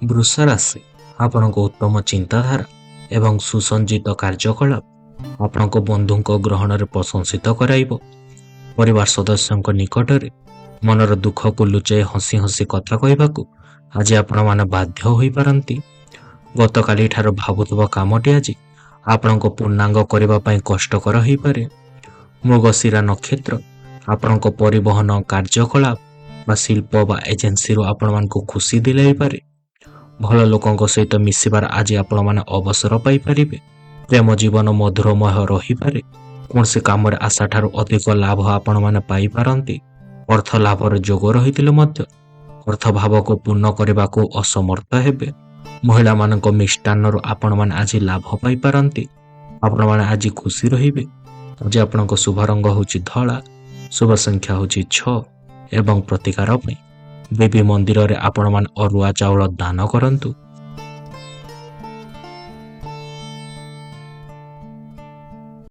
ବୃଷ ରାଶି ଆପଣଙ୍କ ଉତ୍ତମ ଚିନ୍ତାଧାରା ଏବଂ ସୁସଞ୍ଜିତ କାର୍ଯ୍ୟକଳାପ ଆପଣଙ୍କ ବନ୍ଧୁଙ୍କ ଗ୍ରହଣରେ ପ୍ରଶଂସିତ କରାଇବ। ପରିବାର ସଦସ୍ୟଙ୍କ ନିକଟରେ ମନର ଦୁଃଖକୁ ଲୁଚାଇ ହସି ହସି କଥା କହିବାକୁ ଆଜି ଆପଣମାନେ ବାଧ୍ୟ ହୋଇପାରନ୍ତି। ଗତକାଲି ଠାରୁ ଭାବୁଥିବା କାମଟି ଆଜି ଆପଣଙ୍କ ପୂର୍ଣ୍ଣାଙ୍ଗ କରିବା ପାଇଁ କଷ୍ଟକର ହୋଇପାରେ। ମୃଗଶିରା ନକ୍ଷତ୍ର ଆପଣଙ୍କ ପରିବହନ କାର୍ଯ୍ୟକଳାପ ବା ଶିଳ୍ପ ବା ଏଜେନ୍ସିରୁ ଆପଣମାନଙ୍କୁ ଖୁସି ଦିଲାଇପାରେ। ଭଲ ଲୋକଙ୍କ ସହିତ ମିଶିବାର ଆଜି ଆପଣମାନେ ଅବସର ପାଇପାରିବେ। ପ୍ରେମ ଜୀବନ ମଧୁରମୟ ରହିପାରେ। କୌଣସି କାମରେ ଆଶାଠାରୁ ଅଧିକ ଲାଭ ଆପଣମାନେ ପାଇପାରନ୍ତି। ଅର୍ଥ ଲାଭର ଯୋଗ ରହିଥିଲେ ମଧ୍ୟ ଅର୍ଥଭାବକୁ ପୂର୍ଣ୍ଣ କରିବାକୁ ଅସମର୍ଥ ହେବେ। ମହିଳାମାନଙ୍କ ମିଷ୍ଟାନ୍ନରୁ ଆପଣମାନେ ଆଜି ଲାଭ ପାଇପାରନ୍ତି। ଆପଣମାନେ ଆଜି ଖୁସି ରହିବେ। ଆଜି ଆପଣଙ୍କ ଶୁଭ ରଙ୍ଗ ହେଉଛି ଧଳା, ଶୁଭ ସଂଖ୍ୟା ହେଉଛି 6 ଏବଂ ପ୍ରତିକାର ପାଇଁ ଦେବୀ ମନ୍ଦିରରେ ଆପଣମାନେ ଅରୁଆ ଚାଉଳ ଦାନ କରନ୍ତୁ।